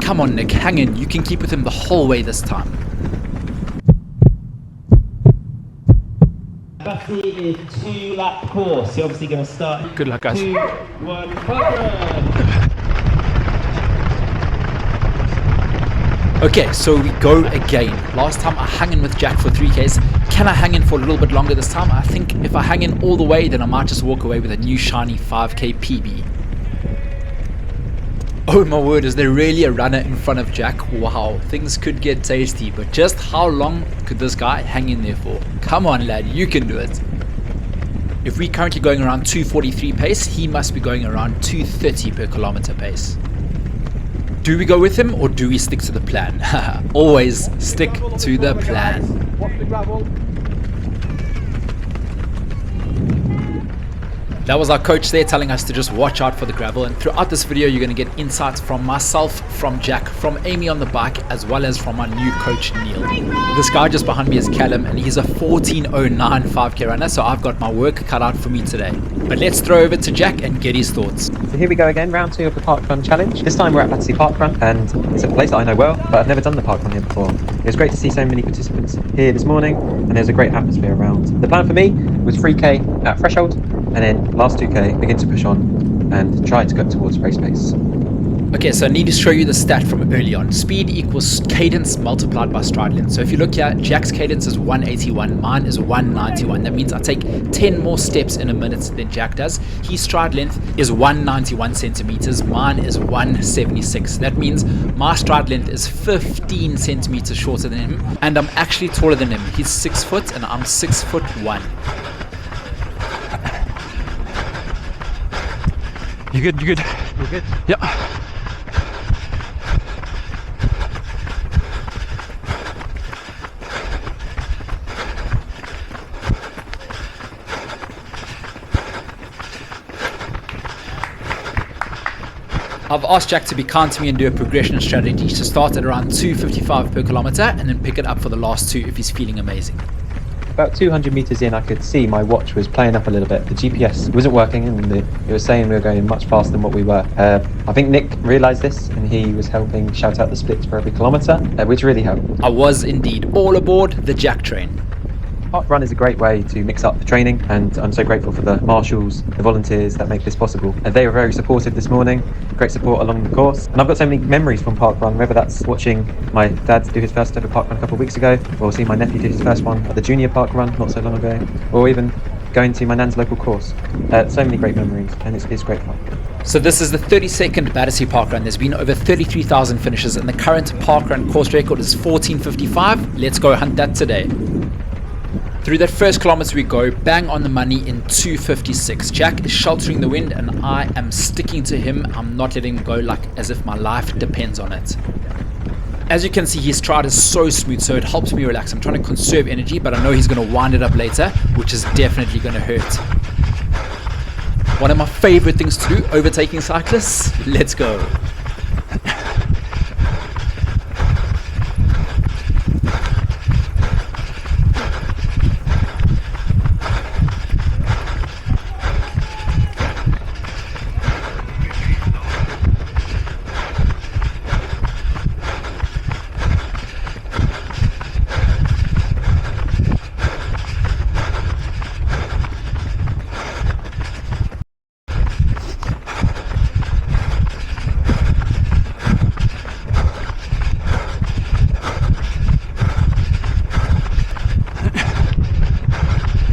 Come on, Nick, hang in. You can keep with him the whole way this time. Battersea is 2-lap course. You're obviously going to start. Good luck, guys. 2, 1, parkrun. Okay, so we go again. Last time I hung in with Jack for 3Ks. Can I hang in for a little bit longer this time? I think if I hang in all the way, then I might just walk away with a new shiny 5K PB. Oh my word, is there really a runner in front of Jack? Wow, things could get tasty, but just how long could this guy hang in there for? Come on lad, you can do it. If we're currently going around 243 pace, he must be going around 230 per kilometer pace. Do we go with him or do we stick to the plan? Always stick to the plan. Watch the gravel. That was our coach there telling us to just watch out for the gravel, and throughout this video you're going to get insights from myself, from Jack, from Amie on the bike, as well as from our new coach Neil. This guy just behind me is Callum, and he's a 14:09 5K runner, so I've got my work cut out for me today. But let's throw over to Jack and get his thoughts. So here we go again, round 2 of the parkrun challenge. This time we're at Battersea Parkrun, and it's a place that I know well, but I've never done the parkrun here before. It was great to see so many participants here this morning, and there's a great atmosphere around. The plan for me was 3K at threshold, and then last 2K begin to push on and try to go towards race pace. Okay, so I need to show you the stat from early on. Speed equals cadence multiplied by stride length. So if you look here, Jack's cadence is 181, mine is 191. That means I take 10 more steps in a minute than Jack does. His stride length is 191 centimeters, mine is 176. That means my stride length is 15 centimeters shorter than him, and I'm actually taller than him. He's 6 foot and I'm 6'1". You good? You good? All good? Yep. I've asked Jack to be kind to me and do a progression strategy to start at around 255 per kilometer and then pick it up for the last 2 if he's feeling amazing. About 200 meters in, I could see my watch was playing up a little bit. The GPS wasn't working, and it was saying we were going much faster than what we were. I think Nick realised this, and he was helping shout out the splits for every kilometre, which really helped. I was indeed all aboard the Jack train. Parkrun is a great way to mix up the training, and I'm so grateful for the marshals, the volunteers that make this possible. They were very supportive this morning, great support along the course, and I've got so many memories from Parkrun, whether that's watching my dad do his first ever Parkrun a couple of weeks ago, or seeing my nephew do his first one at the junior Parkrun not so long ago, or even going to my nan's local course. So many great memories, and it's great fun. So this is the 32nd Battersea Parkrun. There's been over 33,000 finishes, and the current Parkrun course record is 14:55. Let's go hunt that today. Through that first kilometer we go, bang on the money in 2:56. Jack is sheltering the wind and I am sticking to him. I'm not letting him go like as if my life depends on it. As you can see, his stride is so smooth, so it helps me relax. I'm trying to conserve energy, but I know he's going to wind it up later, which is definitely going to hurt. One of my favorite things to do, overtaking cyclists. Let's go.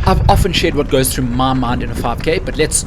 I've often shared what goes through my mind in a 5K, but let's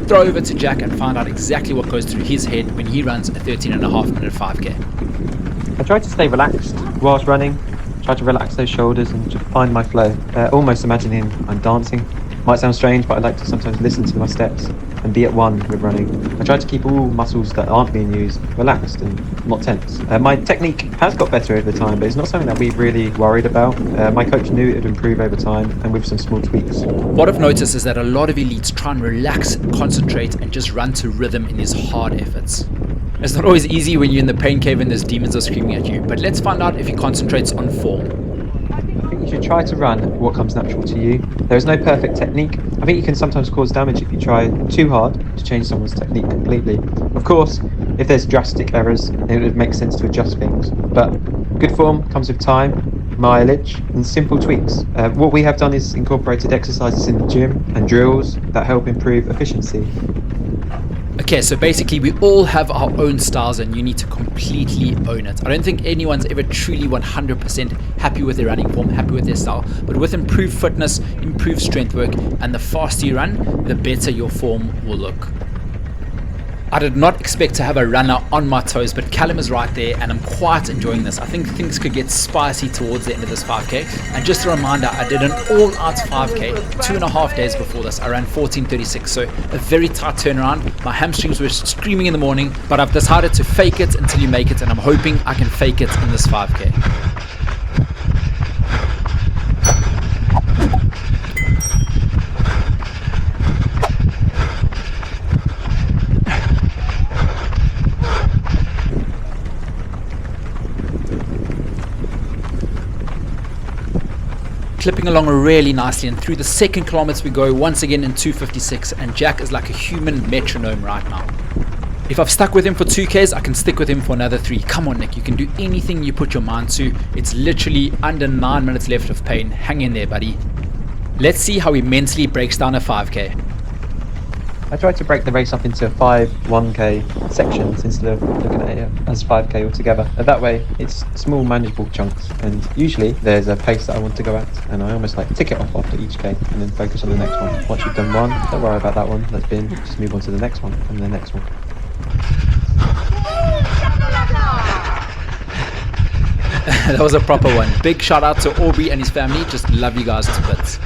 throw over to Jack and find out exactly what goes through his head when he runs a 13.5 minute 5K. I try to stay relaxed whilst running, try to relax those shoulders and just find my flow, almost imagining I'm dancing. Might sound strange, but I like to sometimes listen to my steps and be at one with running. I try to keep all muscles that aren't being used relaxed and not tense. My technique has got better over time, but it's not something that we've really worried about. My coach knew it would improve over time, and with some small tweaks. What I've noticed is that a lot of elites try and relax, concentrate, and just run to rhythm in these hard efforts. It's not always easy when you're in the pain cave and those demons are screaming at you, but let's find out if he concentrates on form. You should try to run what comes natural to you. There is no perfect technique. I think you can sometimes cause damage if you try too hard to change someone's technique completely. Of course, If there's drastic errors, it would make sense to adjust things. But good form comes with time, mileage, and simple tweaks. What we have done is incorporated exercises in the gym and drills that help improve efficiency. Okay, so basically we all have our own styles and you need to completely own it. I don't think anyone's ever truly 100% happy with their running form, happy with their style, but with improved fitness, improved strength work, and the faster you run, the better your form will look. I did not expect to have a runner on my toes, but Callum is right there and I'm quite enjoying this. I think things could get spicy towards the end of this 5K. And just a reminder, I did an all-out 5K 2.5 days before this. I ran 14:36, so a very tight turnaround. My hamstrings were screaming in the morning, but I've decided to fake it until you make it, and I'm hoping I can fake it in this 5K. Clipping along really nicely, and through the second kilometers we go once again in 2:56, and Jack is like a human metronome right now. If I've stuck with him for 2Ks, I can stick with him for another 3. Come on, Nick, you can do anything you put your mind to. It's literally under 9 minutes left of pain. Hang in there, buddy. Let's see how he mentally breaks down a 5K. I tried to break the race up into 5 1K sections instead of looking at it as 5K altogether. And that way, it's small, manageable chunks. And usually, there's a pace that I want to go at, and I almost like tick it off after each K and then focus on the next one. Once you've done one, don't worry about that one that's been. Just move on to the next one and the next one. That was a proper one. Big shout out to Aubrey and his family. Just love you guys to bits.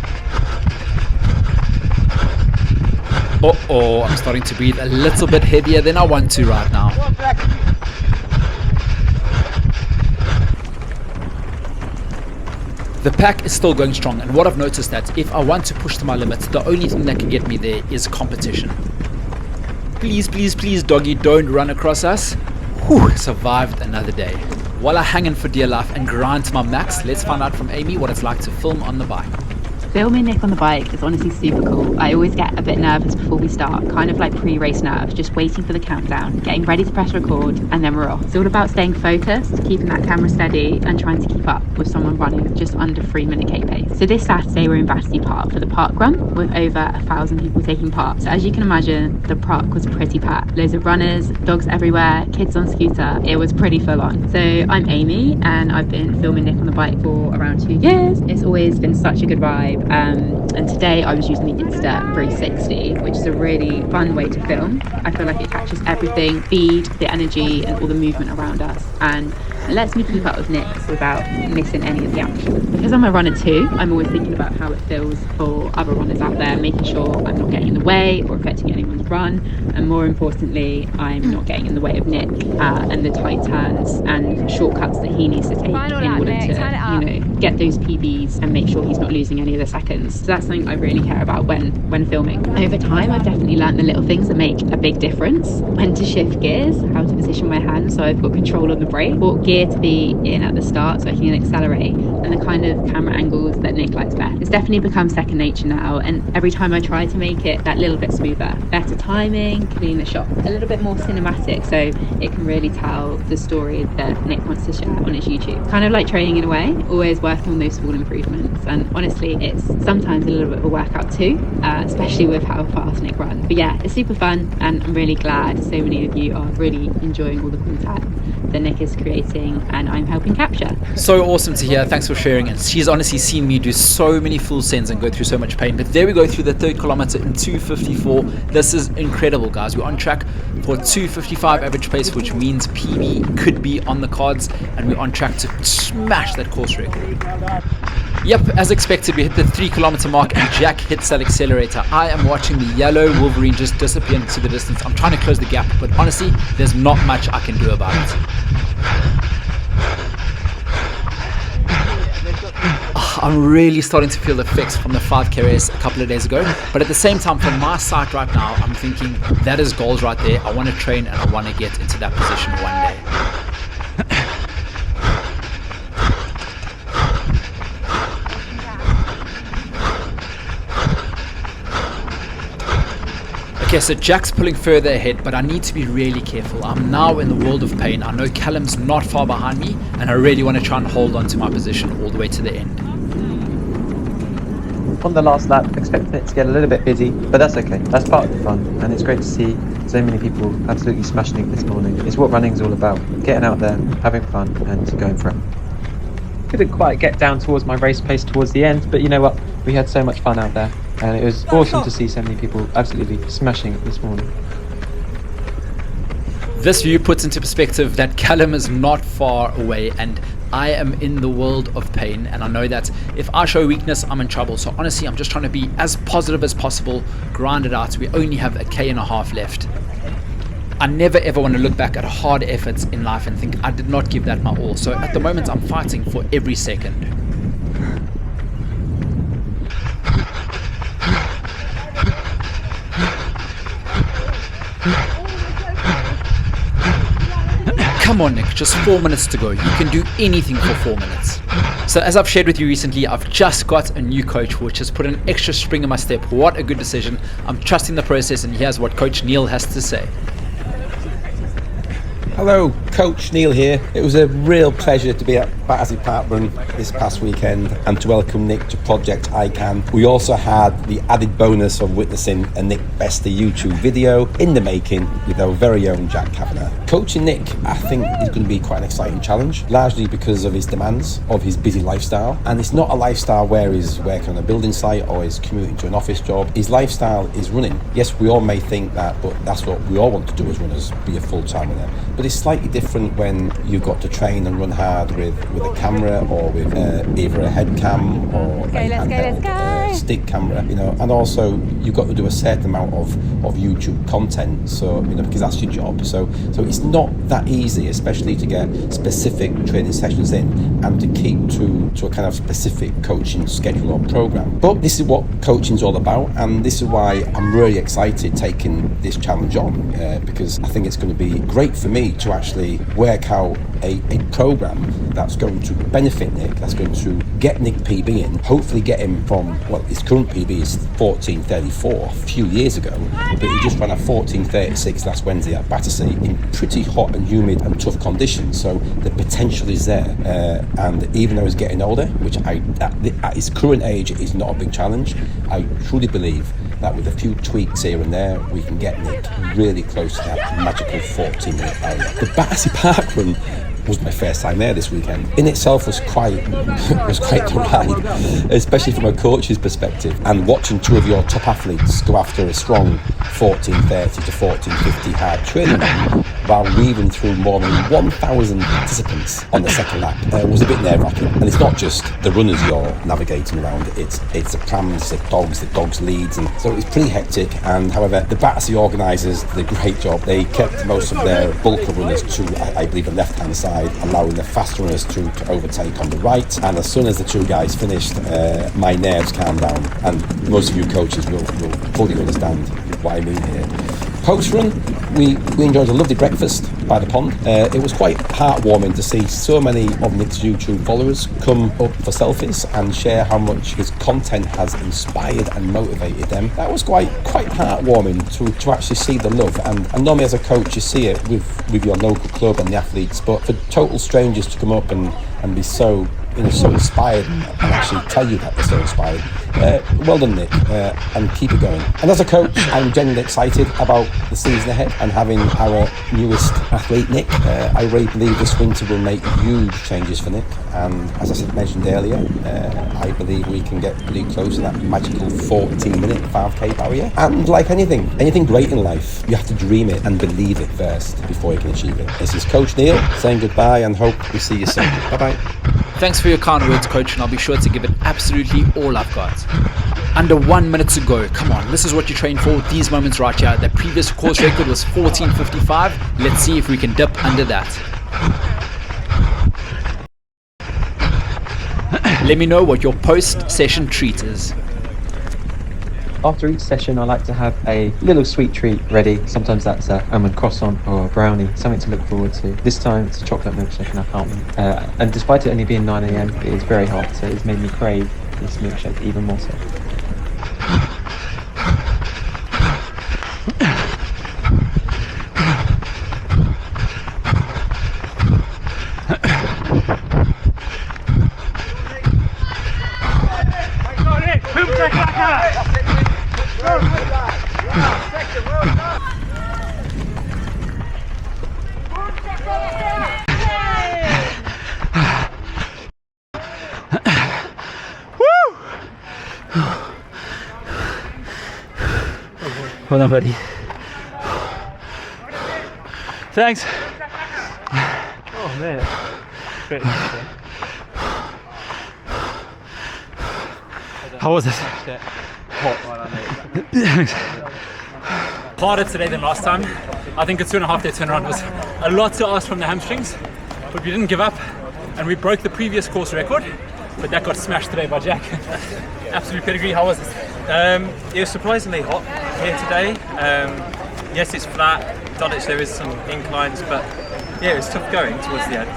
Uh-oh, I'm starting to breathe a little bit heavier than I want to right now. The pack is still going strong, and what I've noticed that if I want to push to my limits, the only thing that can get me there is competition. Please, please, please, doggy, don't run across us. Whew, survived another day. While I hang in for dear life and grind to my max, let's find out from Amie what it's like to film on the bike. Filming Nick on the bike is honestly super cool. I always get a bit nervous before we start, kind of like pre-race nerves, just waiting for the countdown, getting ready to press record, and then we're off. It's all about staying focused, keeping that camera steady, and trying to keep up with someone running just under 3-minute K pace. So this Saturday we're in Battersea Park for the parkrun, with over 1,000 people taking part. So as you can imagine, the park was pretty packed. Loads of runners, dogs everywhere, kids on scooter. It was pretty full on. So I'm Amie, and I've been filming Nick on the bike for around 2 years. It's always been such a good vibe. And today I was using the Insta 360, which is a really fun way to film. I feel like it captures everything, feed, the energy, and all the movement around us, and it lets me keep up with Nick without missing any of the action. Because I'm a runner too, I'm always thinking about how it feels for other runners out there, making sure I'm not getting in the way or affecting anyone's run, and more importantly, I'm not getting in the way of Nick and the tight turns and shortcuts that he needs to take in order to, get those PBs and make sure he's not losing any of the seconds. So that's something I really care about when filming. Over time, I've definitely learned the little things that make a big difference. When to shift gears, how to position my hands so I've got control on the brake, what gear to be in at the start so I can accelerate, and the kind of camera angles that Nick likes best. It's definitely become second nature now, and every time I try to make it that little bit smoother, better timing, clean the shot, a little bit more cinematic so it can really tell the story that Nick wants to share on his YouTube. Kind of like training in a way, always working on those small improvements, and honestly it's sometimes a little bit of a workout too, especially with how fast Nick runs. But yeah, it's super fun, and I'm really glad so many of you are really enjoying all the content that Nick is creating and I'm helping capture. So awesome to hear. Thanks for sharing. And she's honestly seen me do so many full sends and go through so much pain. But there we go through the 3rd kilometer in 2:54. This is incredible, guys. We're on track for 2:55 average pace, which means PB could be on the cards, and we're on track to smash that course record. Yep, as expected, we hit the 3 kilometer mark and Jack hits that accelerator. I am watching the yellow Wolverine just disappear into the distance. I'm trying to close the gap, but honestly, there's not much I can do about it. I'm really starting to feel the effects from the 5K race a couple of days ago, but at the same time, from my side right now, I'm thinking that is goals right there. I want to train and I want to get into that position one day. Okay, Okay, so Jack's pulling further ahead, but I need to be really careful. I'm now in the world of pain. I know Callum's not far behind me, and I really want to try and hold on to my position all the way to the end. On the last lap, expecting it to get a little bit busy, but that's okay. That's part of the fun, and it's great to see so many people absolutely smashing it this morning. It's what running's all about, getting out there, having fun, and going for it. Couldn't quite get down towards my race pace towards the end, but you know what? We had so much fun out there, and it was awesome to see so many people absolutely smashing it this morning. This view puts into perspective that Callum is not far away, and I am in the world of pain, and I know that if I show weakness, I'm in trouble. So honestly, I'm just trying to be as positive as possible, grind it out. We only have 1.5 km left. I never ever want to look back at hard efforts in life and think I did not give that my all. So at the moment, I'm fighting for every second. Come on, Nick, just 4 minutes to go. You can do anything for 4 minutes. So as I've shared with you recently, I've just got a new coach, which has put an extra spring in my step. What a good decision. I'm trusting the process, and here's what Coach Neil has to say. Hello, Coach Neil here. It was a real pleasure to be at Battersea Parkrun this past weekend and to welcome Nick to Project ICANN. We also had the added bonus of witnessing a Nick Bester YouTube video in the making with our very own Jack Kavanagh. Coaching Nick, I think, is going to be quite an exciting challenge, largely because of his demands, of his busy lifestyle. And it's not a lifestyle where he's working on a building site or he's commuting to an office job. His lifestyle is running. Yes, we all may think that, but that's what we all want to do as runners, be a full-time runner. But it's slightly different when you've got to train and run hard with a camera or with either a head cam or a handheld stick camera, you know, and also you've got to do a certain amount of YouTube content, so you know, because that's your job. So it's not that easy, especially to get specific training sessions in and to keep to a kind of specific coaching schedule or program. But this is what coaching's all about, and this is why I'm really excited taking this challenge on, because I think it's going to be great for me to actually work out a program that's going to benefit Nick, that's going to get Nick PB in, hopefully get him from, well, his current PB is 14:34 a few years ago, but he just ran a 14:36 last Wednesday at Battersea in pretty hot and humid and tough conditions, so the potential is there, and even though he's getting older, which at his current age is not a big challenge, I truly believe that with a few tweaks here and there, we can get Nick really close to that magical 14-minute barrier. The Battersea Parkrun was my first time there this weekend. In itself was quite the ride, especially from a coach's perspective. And watching two of your top athletes go after a strong 14:30 to 14:50 hard training while weaving through more than 1,000 participants on the second lap was a bit nerve-wracking. And it's not just the runners you're navigating around, it's the prams, the dogs leads, and so it's pretty hectic. And however, the Battersea organisers did a great job. They kept most of their bulk of runners to, I believe, the left-hand side, allowing the fast runners to overtake on the right. And as soon as the two guys finished, my nerves calmed down, and most of you coaches will fully understand what I mean here. Post-run, we enjoyed a lovely breakfast by the pond. It was quite heartwarming to see so many of Nick's YouTube followers come up for selfies and share how much his content has inspired and motivated them. That was quite heartwarming to actually see the love. And normally as a coach you see it with your local club and the athletes, but for total strangers to come up and be so inspired and actually tell you that they're so inspired. Well done, Nick, and keep it going. And as a coach, I'm genuinely excited about the season ahead and having our newest athlete, Nick. I really believe this winter will make huge changes for Nick. And as I mentioned earlier, I believe we can get pretty close to that magical 14-minute 5K barrier. And like anything great in life, you have to dream it and believe it first before you can achieve it. This is Coach Neil saying goodbye and hope we see you soon. Bye-bye. Thanks for your kind words, Coach, and I'll be sure to give it absolutely all I've got. Under 1 minute to go. Come on, this is what you train for, these moments right here. The previous course record was 14:55. Let's see if we can dip under that. Let me know what your post-session treat is. After each session, I like to have a little sweet treat ready. Sometimes that's an almond croissant or a brownie, something to look forward to. This time it's a chocolate milkshake and I can't win. And despite it only being 9 AM, it is very hot, so it's made me crave this milkshake even more so. Well done, buddy. Thanks. Oh man. Great. How was it? Thanks. Harder today than last time. I think a 2.5 day turnaround was a lot to ask from the hamstrings, but we didn't give up and we broke the previous course record, but that got smashed today by Jack. Absolute pedigree. How was it? It was surprisingly hot here today. Yes, it's flat. Dulwich, there is some inclines, but yeah, it was tough going towards the end.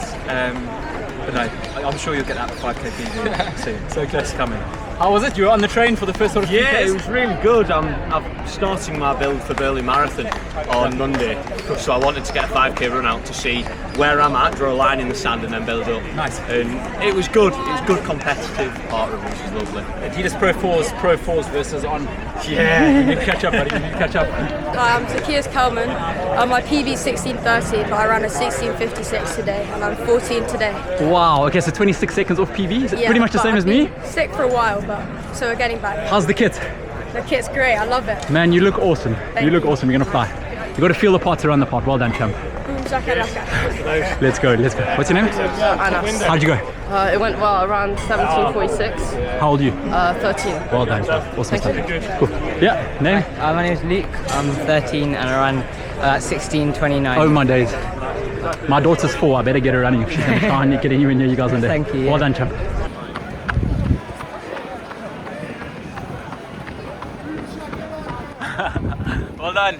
But no, I'm sure you'll get that 5k PB soon. So close. It's coming. How was it? You were on the train for the first sort of few Yeah, days? it was really good. I'm starting my build for Burley Marathon on Monday, so I wanted to get a 5k run out to see where I'm at, draw a line in the sand and then build up. Nice. And it was good. It was good competitive parkrun, which was lovely. Adidas Pro 4s versus on. Yeah. You need to catch up, buddy. You need to catch up. Hi, I'm Zacchaeus Callum. My PB 16:30, but I ran a 16:56 today, and I'm 14 today. Wow. Okay, so 26 seconds off PB. Is it pretty much the but same I've as me? been sick for a while, but so we're getting back. How's the kit? The kit's great. I love it. Man, you look awesome. You look awesome. You're gonna fly. You got to feel the part to run the part. Well done, champ. Zaka laka. Let's go. Let's go. What's your name? Anas. How'd you go? It went well, around 17:46. How old are you? 13. Well done, champ. Awesome stuff. Cool. Yeah. Name? My name is Luke. I'm 13 and I ran 16:29. Oh my days. My daughter's 4. I better get her running. She's gonna try and get anywhere near you guys one day. Thank you, Well yeah. done, champ. Well done.